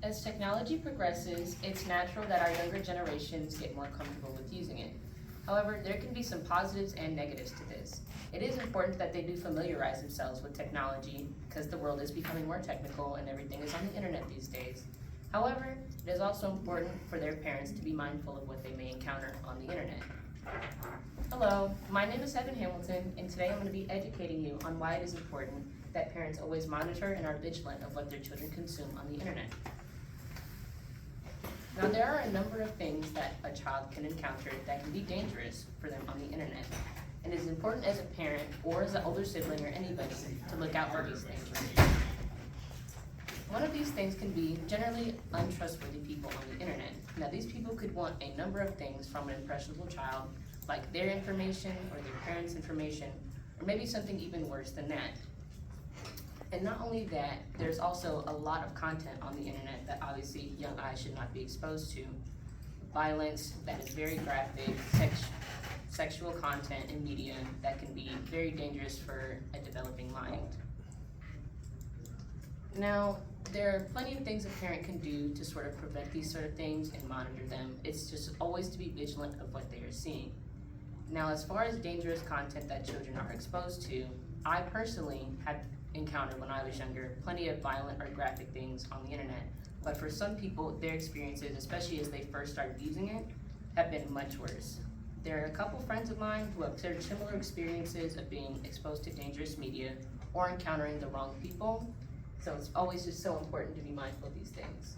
As technology progresses, it's natural that our younger generations get more comfortable with using it. However, there can be some positives and negatives to this. It is important that they do familiarize themselves with technology because the world is becoming more technical and everything is on the internet these days. However, it is also important for their parents to be mindful of what they may encounter on the internet. Hello, my name is Evan Hamilton, and today I'm going to be educating you on why it is important that parents always monitor and are vigilant of what their children consume on the internet. Now, there are a number of things that a child can encounter that can be dangerous for them on the internet. And it is important as a parent or as an older sibling or anybody to look out for these things. One of these things can be generally untrustworthy people on the internet. Now, these people could want a number of things from an impressionable child, like their information or their parents' information, or maybe something even worse than that. And not only that, there's also a lot of content on the internet that obviously young eyes should not be exposed to. Violence that is very graphic, sexual content and media that can be very dangerous for a developing mind. Now, there are plenty of things a parent can do to sort of prevent these sort of things and monitor them. It's just always to be vigilant of what they are seeing. Now, as far as dangerous content that children are exposed to, I personally have encountered when I was younger plenty of violent or graphic things on the internet. But for some people, their experiences, especially as they first started using it, have been much worse. There are a couple friends of mine who have shared similar experiences of being exposed to dangerous media or encountering the wrong people. So it's always just so important to be mindful of these things.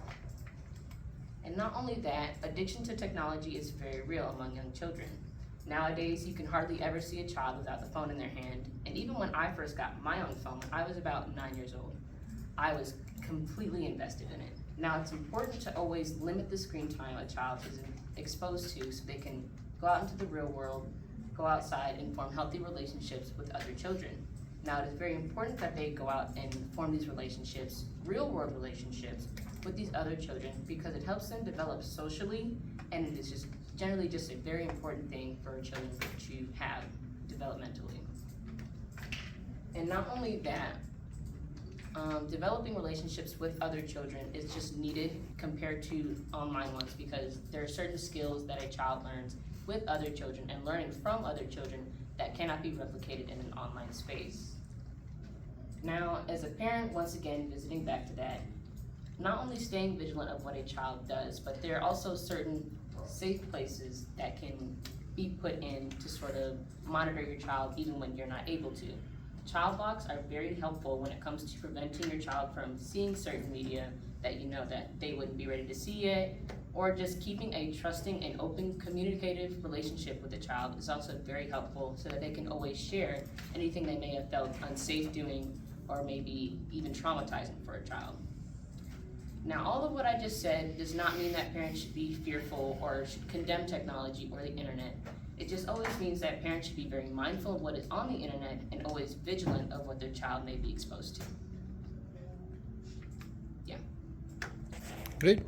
And not only that, addiction to technology is very real among young children. Nowadays, you can hardly ever see a child without the phone in their hand. And even when I first got my own phone, I was about 9 years old. I was completely invested in it. Now, it's important to always limit the screen time a child is exposed to so they can go out into the real world, go outside and form healthy relationships with other children. Now, it is very important that they go out and form these relationships, real world relationships, with these other children because it helps them develop socially, and it is just generally just a very important thing for children to have developmentally. And not only that, developing relationships with other children is just needed compared to online ones because there are certain skills that a child learns with other children and learning from other children that cannot be replicated in an online space. Now, as a parent, once again, visiting back to that, not only staying vigilant of what a child does, but there are also certain safe places that can be put in to sort of monitor your child even when you're not able to. Child locks are very helpful when it comes to preventing your child from seeing certain media that you know that they wouldn't be ready to see yet, or just keeping a trusting and open communicative relationship with the child is also very helpful so that they can always share anything they may have felt unsafe doing or maybe even traumatizing for a child. Now, all of what I just said does not mean that parents should be fearful or should condemn technology or the internet. It just always means that parents should be very mindful of what is on the internet and always vigilant of what their child may be exposed to. Yeah. Great.